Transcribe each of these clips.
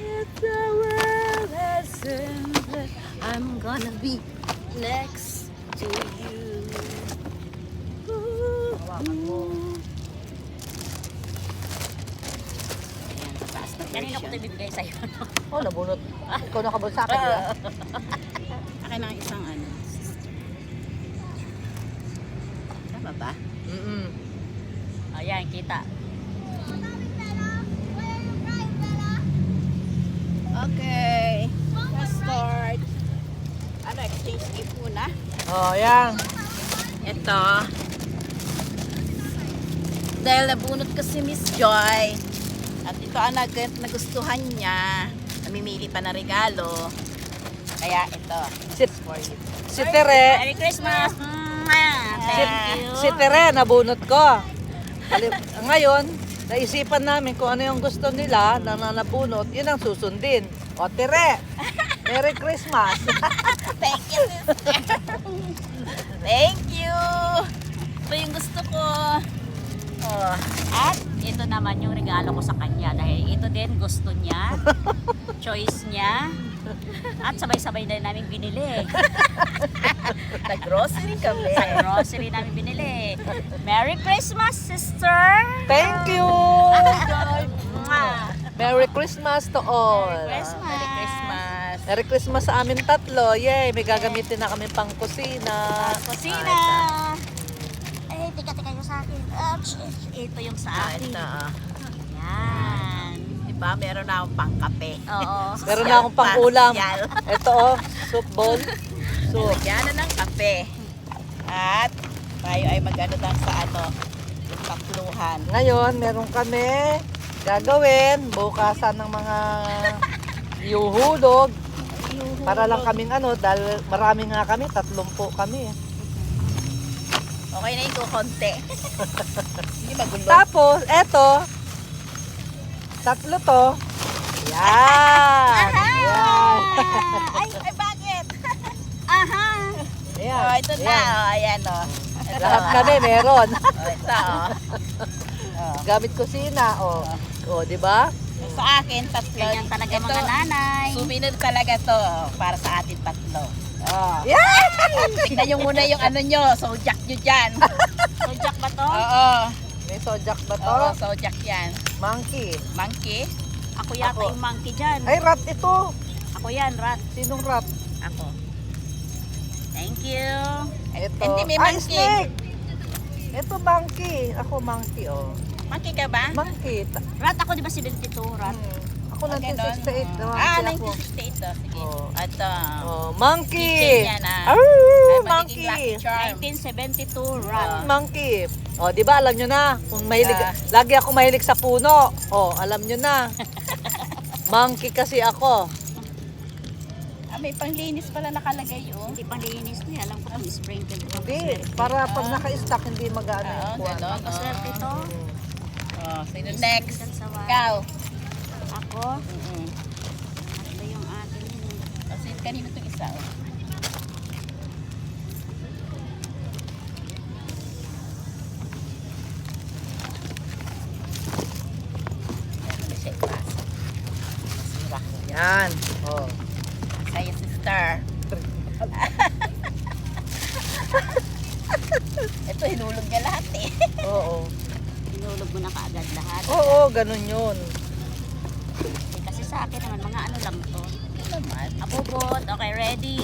It's a world that's simple. I'm gonna be next to you. Hawakan mo. Ayan, sa taas na Kanina ko version. ito bibigay sa'yo. Oh, nabunot. Ikaw nakabunot sa akin, diba? Akin ang isang ano. Tama ba? Ayan, kita. Okay. Let's start. Ano, exchange gift muna. Oh, yan. Ito. Dahil nabunot ko si Miss Joy. At ito ang nagustuhan niya. Namimili pa na regalo. Kaya ito. Si, For you. si Tere, Merry Christmas! Thank you. si Tere, nabunot ko. Ngayon, naisipan namin kung ano yung gusto nila na nabunot, yun ang susundin. O, Tere, Merry Christmas. Thank you, sister. Thank you. Ito yung gusto ko. Oh. At ito naman yung regalo ko sa kanya dahil ito din gusto niya, choice niya, at sabay-sabay na namin binili. Nag-grocery kami. Sa grocery namin binili. Merry Christmas, sister! Thank you. Mwah! Merry Christmas to all. Christmas! Merry Christmas. Merry Christmas sa amin tatlo. Yay, may gagamitin na kami pang kusina. Kusina! Eh, tika yung sa akin. Ito yung sa akin. Ito. Yan. Diba, meron na akong pangkape. Oo. Meron na akong pang ulam. Pasyal. Ito oh, soup bowl. Soup. Lagyan na ng kape. At tayo ay mag-ano lang sa ano, yung pakluhan. Ngayon, meron kami gagawin bukasan ng mga yuhulog. Para lang kaming ano, dahil marami nga kami, 30 kami. Okay na yung konti. Hindi magulo. Tapos, eto, 3 to. Yan. Yan. Ay, bakit? Aha! Ayan. Oh, ito na. Ayan. Oh, ayan oh. Ito. Lahat kami meron. Oh, ito oh. Oh. Gamit kusina. O, di ba? Sa akin, tatlo. Ganyan talaga Ito, mga nanay. suminod talaga to para sa atin tatlo. Oh. Yeah! Tignan nyo muna yung ano nyo, sojak nyo dyan. Sojak ba to? Oo. May sojak ba to? Oo, sojak yan. Monkey. Monkey? Ako yata Ako. yung monkey dyan. Ay, rat ito. Ako yan, rat. Sinong rat? Ako. Thank you. Ito. Hindi, may Ay, monkey. snake. Ito monkey. Ako monkey, oh. Monkey ka ba? Monkey. Rat ako, di ba 72 rat? Ako Okay, 1968. nun. Monkey ako. 1968 to. Sige. Oh. Ito. Oh, monkey. Keychain yan, ah. Arr, Ay, magiging monkey. lucky charm. 1972 rat. Monkey. Oh, di ba alam nyo na kung mahilig, Ah. lagi ako mahilig sa puno. Oh, alam nyo na. Monkey kasi ako. Ah, may panglinis pala nakalagay oh. Hindi pang linis niya. Alam ko pang sprinkle. Hindi, para pag naka-stack hindi mag-ano Oo, yung kuwan. ganon. Maswerte to. Oh, sino next? Sa wala. Ikaw. Ako. Tatlo yung atin yun. Kasi kanino itong isa oh. Ayan, may siya ipasa. Sira ko. Yan. Oh. Sa'yo, sister. Ito, hinulog niya lahat eh. Oo. Hinulog mo na kaagad lahat. Oo, ganun yun. Eh, kasi sa akin naman, mga ano lang to. Ito naman. Abobot. Okay, ready?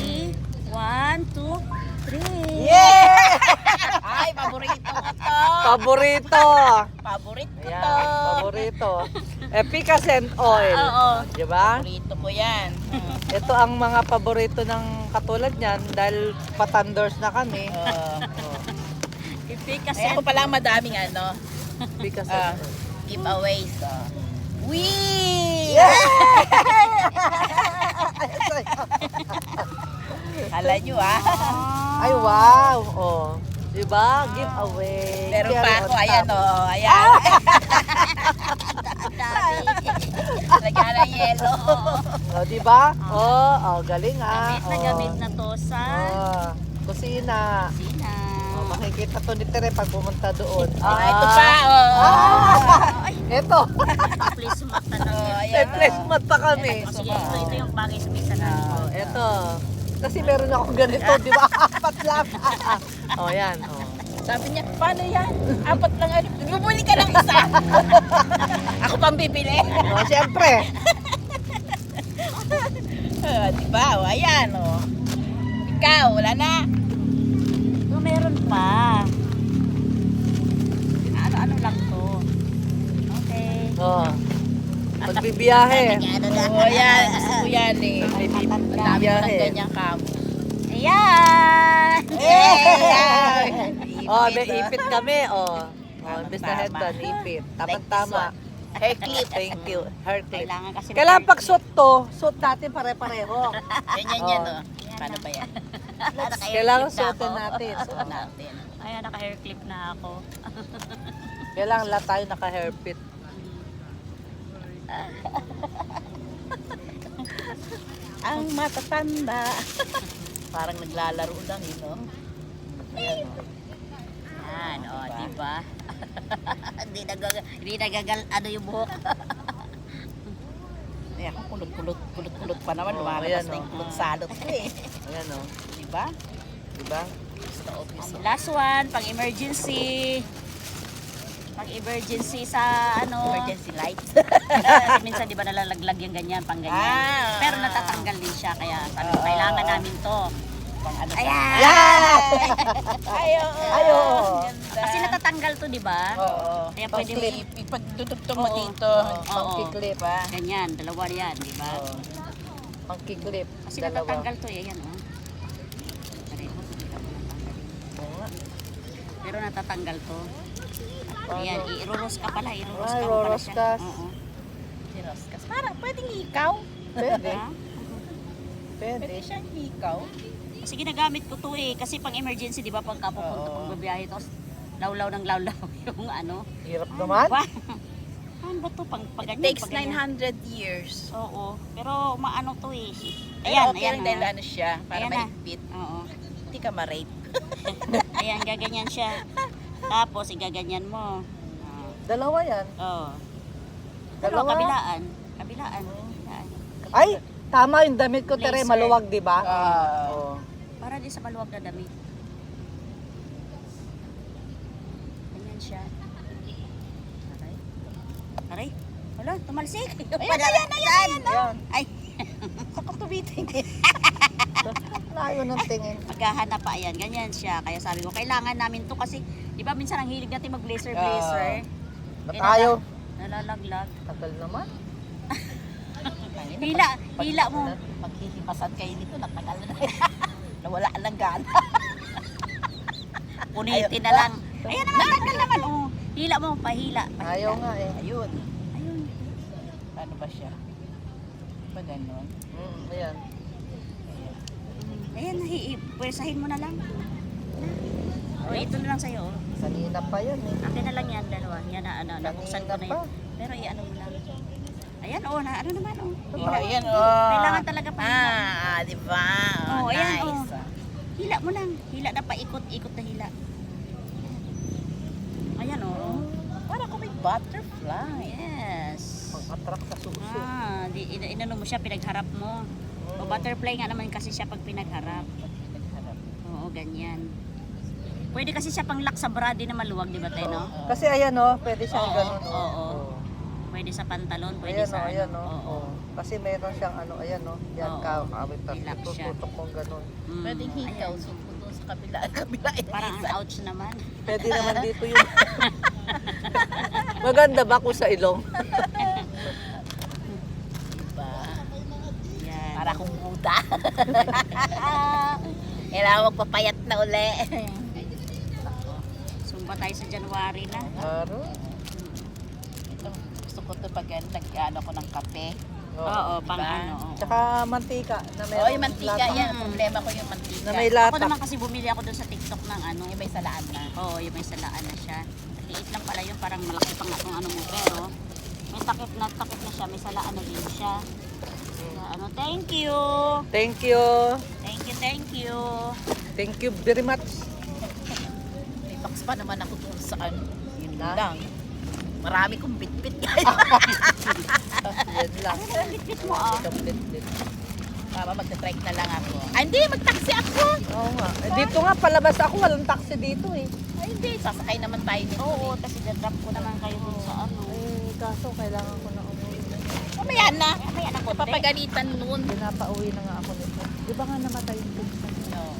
1, 2, 3. Yeah! Ay, paborito ko to. Paborito. Paborito ko Ayan, to. paborito. Efficacent oil. Oo. Di ba? Paborito ko yan. Ito ang mga paborito ng katulad niyan dahil patanders na kami. Efficacent. Kaya ko pala madaming ano, Efficacent oil. giveaways. Wee! Kala nyo ah. Ay, wow. Oh. Di ba? Giveaway. Meron pa Cherry ako. on Ayan top. o. Ayan. Dami. Lagyan ng yelo. Oh, di ba? Oh, galing ah. Gamit na to sa Oh, kusina. kusina. Oh, makikita to ni Tere pag pumunta doon. Ito pa. Ito. Please mata na. May placement pa kami. O sige, ito yung bagay sa misa namin. Oh, ito. Kasi meron akong ganito, di ba? 4 lang. Oh, yan. Oh. Sabi niya, paano yan? 4 lang. Bumuli ka ng isa. Ako pang bibili. Oh, siyempre. Diba? O, ayan. O. Ikaw, wala na. Meron pa. Ano lang to. Okay. Oh. Magbibiyahe. O, yan. Gusto ko yan eh. May Ang dami ko ng bibiyahe. ganyang kamo. Ayan! Oh, may ipit kami. Oh. Oh, imbes na headband, ipit. Tama-tama. Hair clip. Thank you. Hair clip. Kailangan kasi Kailangan pag suot to, suot natin pare-pareho. Yan. O. Paano ba yan? Kailangan suotin natin. Suot natin. Ayan, naka-hair clip na ako. Kailangan lahat tayo naka-hairpit. Ang matatanda. Parang naglalaro lang, no? Ayan, oh. Yan, diba? Hindi nagagal, ano yung buhok. Ay, ako kulot-kulot pa naman. Oh, Lumalabas ayan, na yung oh. kulot-salot ko eh. Ayan, oh. Diba? Diba? Gusto ko, gusto. Last one, pang emergency. Pang emergency sa ano. Emergency light. Kasi minsan di ba nalalaglag yung ganyan, pang ganyan. Ah. Pero natatanggal din siya, kaya sabi ko, kailangan namin to. Pang ano Ayan! Yan! Ayo! Ayo! Kasi natatanggal to, di ba? Oo. Kaya pwede mo, Ipagdudugtong mo Oo. dito. Oo. Pangkiklip. Diba? ganyan, dalawa yan, di ba? Oh. Pangkiklip. Kasi Dalawa. natatanggal to, ayan, oh. Pareho, hindi ka mo natanggalin. Oo nga. Pero natatanggal to. Paano? Ayan, iruros ka pala, iruros Ay, ka mo pala roroskas. siya. Oo. Sinoskas. Parang pwedeng ikaw. Pwede. Ha? Pwede Pwede. siyang ikaw. Kasi ginagamit ko to eh, kasi pang emergency, di ba, pagka pupunta Oo. pag babiyahe, tapos lawlaw ng lawlaw yung ano. Hirap naman. Wow. Ano ba to? Pag It ganyan, takes pag ganyan. 900 years. Oo, pero maano to eh. Ayan, Ayan, okay ayan. lang dahil ah. ano siya, para Ayan na. maigpit. Oo. Hindi ka ma-rape. Ayan, gaganyan siya. Tapos, igaganyan mo. Dalawa yan. Oo. Pero Dalawa. kabilaan. Kabilaan. Kabilaan. Ay, tama yung damit ko, Tere. Laser. Maluwag, di ba? Ah. Oo. Para din sa maluwag na damit. Ganyan siya. Aray. Aray. Wala, tumalsik. Ayan. Ayan. Ay, Sa katubiting. Layo ng tingin. maghahanap pa. Ayan, ganyan siya. Kaya sabi ko, kailangan namin to kasi, di ba minsan ang hilig natin mag-blazer-blazer. Ba't ayaw? Nalalaglag. Tagal naman. Hila mo. Maghihimasan kayo dito, natagal na. Nawala ng gana. Punitin na lang. Ayan naman, tagal naman. Oh. Hila mo, pahila. Ayaw nga eh. Ayun. Ayun. Paano ba siya? Ba ganon? Ayan. Ayan, pwersahin mo na lang. O, ito na lang sa'yo. Oh. Kanina pa yan eh. Akin na lang yan, dalawa. Yan na, ano, nabuksan ko na pa. yun. Pero i-ano mo lang. Ayan, oh, na, ano naman, oh. Oh, ayan, oh. Kailangan talaga pahila. Di ba? Oh, ayan, nice. oh. Hila mo lang. Hila na paikot-ikot na hila. Ayan, oh. Para ko may butterfly. Yes. Pang-attract sa suso. Inano mo siya, pinagharap mo. O butterfly nga naman kasi siya pag pinagharap. Oo, ganyan. Pwede kasi siya pang lock sa bra, di na maluwag, di ba tayo, no? Kasi ayan oh, pwede siyang Oo, ganun. oo. Pwede sa pantalon, pwede Ayan sa oh, ayan ano. oh. Oo. Kasi meron siyang ano, ayan oh. Yan Oo. ka, kawit tapos Relax siya. tututok mong ganun. Mm, Pwede hikaw. ayan. So, doon sa kabila. Kabila. Parang ang ouch naman. Pwede naman dito yung... Maganda ba kung sa ilong? Diba? Yan. Para kung buta. Kailangan magpapayat na uli. Sumba tayo sa January na. Claro. Ito, gusto ko ito pag nag-ano ko ng kape. Oo, pang Diba? ano. oo. Tsaka mantika na Oo, meron. yung mantika latak. yan. Problema ko yung mantika. Na may Ako latak. naman kasi bumili ako doon sa TikTok ng ano. Yung may salaan na. Oo, yung may salaan na siya. Liit lang pala yun, parang malaki pa nga kung ano mo. Pero, may takip na siya, may salaan na din siya. Kaya, ano, thank you! Thank you. Thank you, thank you! Thank you very much. pa naman ako doon sa ano. Yun Na? lang. Marami kong bitbit guys. Yan lang. Ano bitbit mo ah? Bit-bit. Mama, magta-trek na lang ako. Ay, hindi, mag-taxi ako. Oo nga. Eh, dito nga, palabas ako. Walang taxi dito eh. Ay, hindi, sasakay naman tayo nito. Oo, tapos i-drop ko naman kayo dun sa ano. Eh, kaso kailangan ko na umuwi. Mamaya na. Kaya na konti. Papagalitan noon. Pinapauwi na nga ako nito. Di ba nga namatay yung pinsan? No.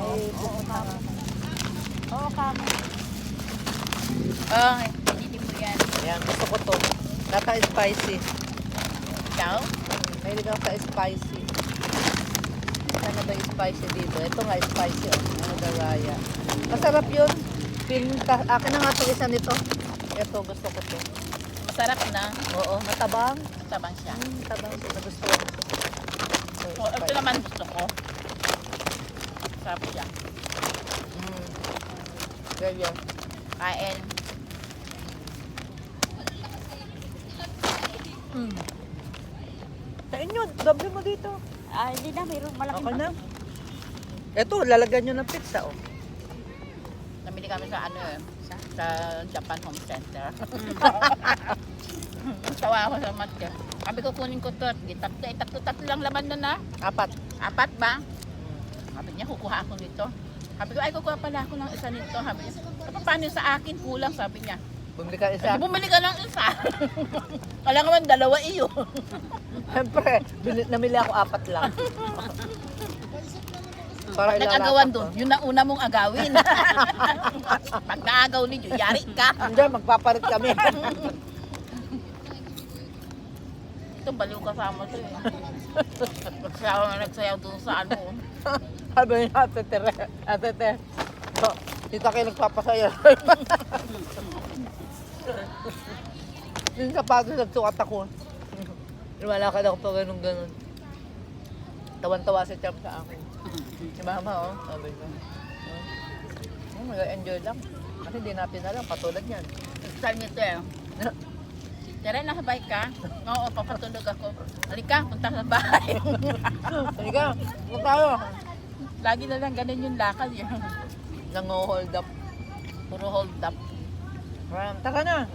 Ay, pumunta nga ako. Oo, kamo. Oh, hindi mo yan. Ayan, gusto ko to. Nata spicy. Ikaw? Mahilig ako sa spicy. Sana ba yung spicy dito? Ito nga spicy oh. Ano Raya. Masarap yun. Akin na nga ito isa nito. Ito, gusto ko to. Masarap na. Oo, matabang. Tabang siya. Matabang. Nagustuhan ko. So, Oh, ito naman gusto ko. Sarap siya. Ganyan. Kain. Sa inyo, doble mo dito. Ah, hindi na, mayroong malaking Okay na. Ito, lalagyan nyo ng pizza oh. Namili kami sa ano eh. Sa Japan Home Center. Tawa ako sa matya. Sabi ko kunin ko to. Tatlo lang laman na na. 4. 4 ba? Sabi niya, kukuha ako nito. Sabi ko, ay kukuha pala ako ng isa nito. Sabi niya, paano sa akin? Kulang, sabi niya. Bumili ka isa. Ay, bumili ka ng isa. Kala naman 2 iyo. Siyempre, namili ako 4 lang. Para Nag-agawan doon. Yun ang una mong agawin. Pag naagaw ninyo, yari ka. Hindi, magpaparit kami. Ito, baliw kasama to eh. Nagsayaw doon sa ano. Sabi niya, Ate Tere. Ate Tere. So, dito kayo nagpapasaya. Yung sapatos nagsukat ako. Wala ka na ako pa ganun-ganun. Tawan-tawa si Champ sa akin. Si Mama, oh. Sabi ko. Mag-enjoy lang. Kasi di natin alam, patulad yan. Style niyo to eh. Tere, nakabay ka? Oo, papatulog ako. Halika, punta sa bahay. Halika, kung tayo. Lagi na lang ganun yung lakad yun. Nang-hold up. Puro hold up. Taka na.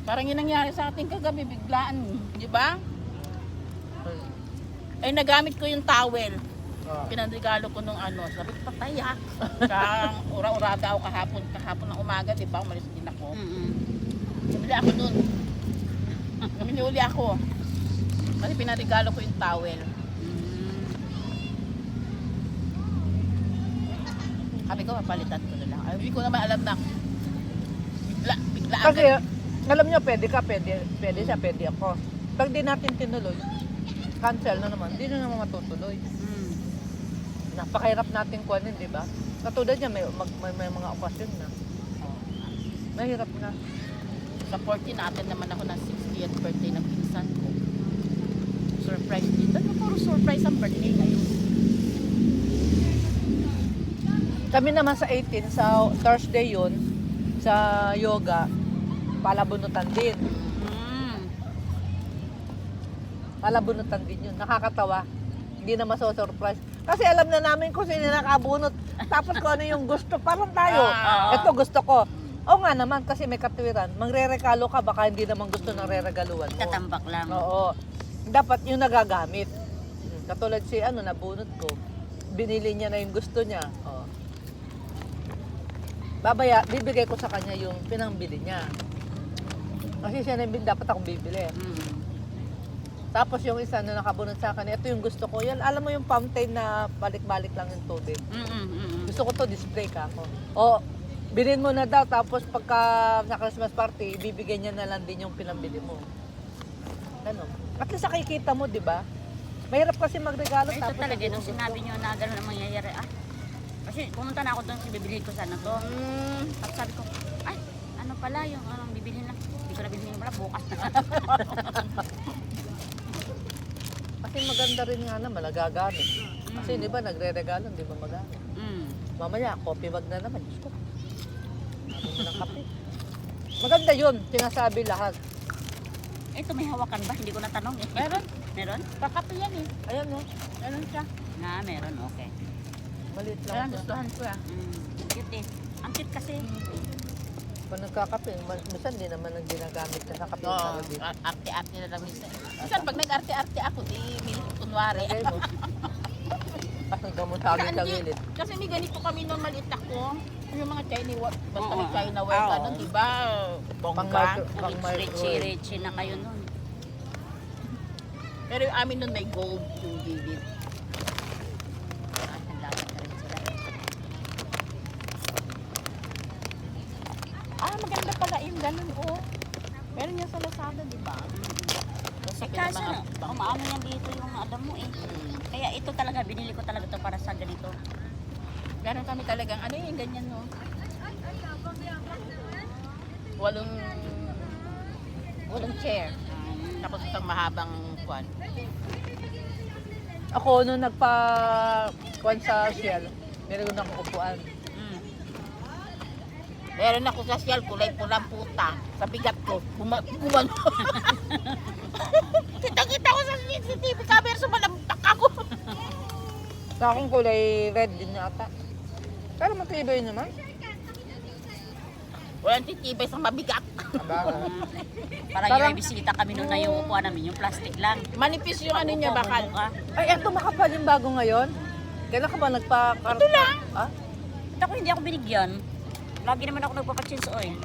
Parang yun nangyari sa ating kagabi, biglaan. Di ba? Ay, nagamit ko yung towel. Pinanregalo ko nung ano. Sabi ko, patay ha. Kaya ura-urada ako kahapon ng umaga, di ba? Umalis din ako. Bumili ako nun. Namili ako. Kasi pinarigalo ko yung towel. Sabi ko, mapalitan ko na lang. Ay, hindi ko naman alam na. Bigla Kasi, agad. alam nyo, pwede ka, pwede siya, pwede ako. Pag di natin tinuloy, cancel na naman, di na naman matutuloy. Napakahirap natin kuhanin, di ba? Katulad niya, may mga okasyon na. Mahirap na. Sa 14 natin naman ako ng 60th birthday ng pinsan ko. Surprise dito. Ano, puro surprise ang birthday ngayon. Kami naman sa 18, sa Thursday yun, sa yoga, palabunutan din. Palabunutan din yun. Nakakatawa. Hindi na maso-surprise. Kasi alam na namin kung sino nakabunot. Tapos kung ano yung gusto. Parang tayo. Ito gusto ko. Oo nga naman, kasi may katwiran. Mangre-regalo ka, baka hindi naman gusto ng re-regaluan mo. Tatambak lang. Oo. Dapat yung nagagamit. Katulad si nabunot ko. Binili niya na yung gusto niya. Oo. Bibigay ko sa kanya yung pinangbili niya. Kasi siya na yung dapat akong bibili. Tapos yung isa na nakabunot sa akin, ito yung gusto ko. Yan, alam mo yung fountain na balik-balik lang yung tubig. Gusto ko to, display ka ako. O, bilhin mo na daw, tapos pagka sa Christmas party, bibigyan niya na lang din yung pinambili mo. Ano? At least nakikita mo, di ba? Mahirap kasi magregalo. Ito tapos talaga, hindi mo nung gusto. sinabi nyo na gano'n ang mangyayari, kasi pumunta na ako doon, bibili ko sana to. Tapos sabi ko, ay, ano pala yung anong bibilhin lang. Hindi ko na bibilhin pala, bukas na. Kasi maganda rin nga naman, nagagamit. Kasi di ba, nagre-regalo, di ba magamit? Mamaya, coffee bag na naman. Diyos ko. Sabi mo ng kape. Maganda yun, sinasabi lahat. Ito may hawakan ba? Hindi ko natanong eh. Meron. Meron? Kakape yan eh. Ayan no, Meron siya. Nga, meron. Okay. maliit Kaya lang siya. gustuhan ko ah. Cute eh. Ang budget kasi. Pag nagkakape, minsan di naman ang ginagamit na sa kape. Oo, Dito. arte-arte na lang minsan. Minsan pag nag-arte-arte ako, di kunwari. Lagay mo. Pasang gamot sa amin sa Hindi, gilid. kasi may ganito kami nung maliit ako. Yung mga Chinese word, basta Oo. may China word, Oo. ano, di ba? Bongga. Pang Richie na kayo nun. Pero yung amin nun may gold yung gilid. Ah, naglaban na rin sila. Maganda pala yung ganun, oh. Meron yan sa Lazada, di ba? Eh kaso, umaano yan dito yung adam mo eh. Kaya ito talaga, binili ko talaga to para sa ganito. Meron kami talagang, ano yung ganyan, no? Walong chair. Tapos isang mahabang kwan. Ako, nung nagpa-kwan sa Shell, meron akong upuan. Meron ako sa Shell, kulay pulang puta. Sa bigat ko, gumano. Kita-kita ko sa CCTV camera, sumalampak ako. Sa akong kulay red din yata. Pero matibay naman. Walang titibay sa mabigat. Abaga. Parang yung bisita kami noon na yung upuan namin, yung plastic lang. Manipis yung ano niya, bakal. Ka. Ay, eto makapal yung bago ngayon. Kailan ka ba Ito lang. Ah? Ito ko hindi ako binigyan. Lagi naman ako nagpapachinse oil.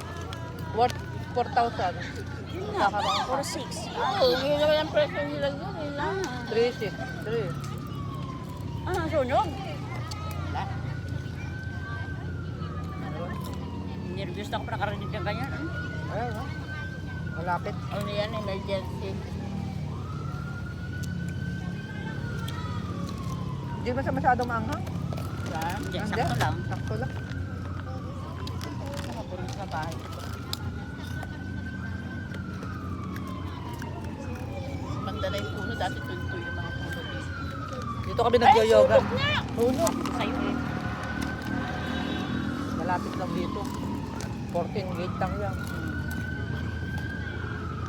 Worth 4,000. Yun nga, puro 6. Oo, yun naman ang presyo nila doon. Yun lang. 3,600. 3. Ah, sunog. Wala. Nervous na ako pa nakarinig ng ganyan. Ayun, no? Malapit. Ano yan, emergency. Hindi ba siya masyadong maanghang? Yan. Hindi, Hindi. sakto lang. Sakto lang. Nakapuro sa bahay. Maganda na yung puno. Dati tunto yung mga puno dito. Dito kami nagyo-yoga. sunog nga! Sunog. Sa'yo eh. Malapit lang dito. 14 gate lang yan.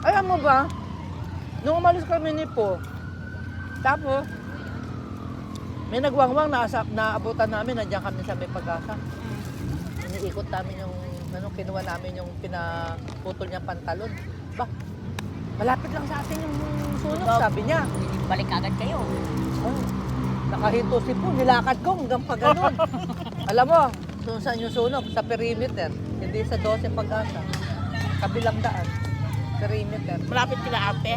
Alam mo ba, nung umalis kami ni Po, tapos, may nagwangwang, naabutan namin, nandiyan kami sa may Pag-asa. Iniikot namin yung, kinuha namin yung pinaputol niyang pantalon. Ba, malapit lang sa atin yung sunog, sabi niya. Balik agad kayo. Oh, nakahinto si Po, nilakad ko hanggang pa ganun. Alam mo, kung saan yung sunog? Sa perimeter, hindi sa 12 Pag-asa. Kabilang daan, perimeter. Malapit sila ate.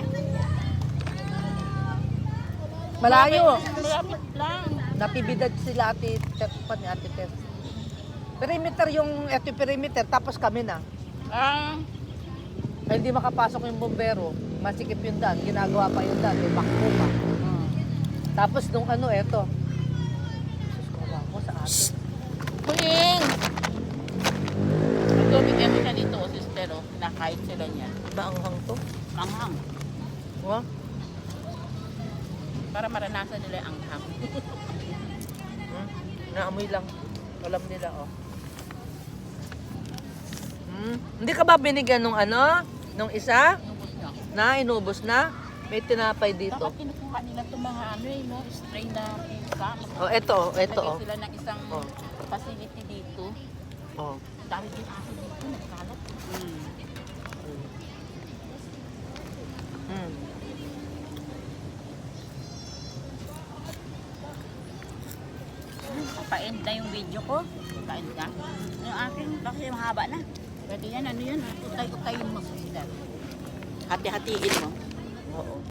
Malayo. Malapit lang. Napibidad sila ate Tet pa ni ate Tet. Perimeter yung eto yung perimeter, tapos kami na. Ay, hindi makapasok yung bombero. Masikip yung daan. Ginagawa pa yung daan. May bakbo pa. Tapos nung eto. Sus, kawa mo sa ate. Muling! Nagtubig ano siya dito, sister, oh. Nakahit sila niya. Ba ang hang to? Manghang. Wow. Para maranasan nila yung anghang. Naamoy lang. Alam nila, oh. Hindi ka ba binigyan nung nung isa? Nubos na. Na, inubos na? May tinapay dito. Dapat kinukuha nila itong mga no, stray na pizza. Oh, eto, eto, Lagay oh. sila ng isang Oh. facility dito. Oh. Dami din ako dito, nagkalat. Mm. Pa-end na yung video ko. Kain ka. Yung akin, kasi mahaba na. Pwede yan, ano yan, utay-utayin mo sister. Hati-hatiin mo.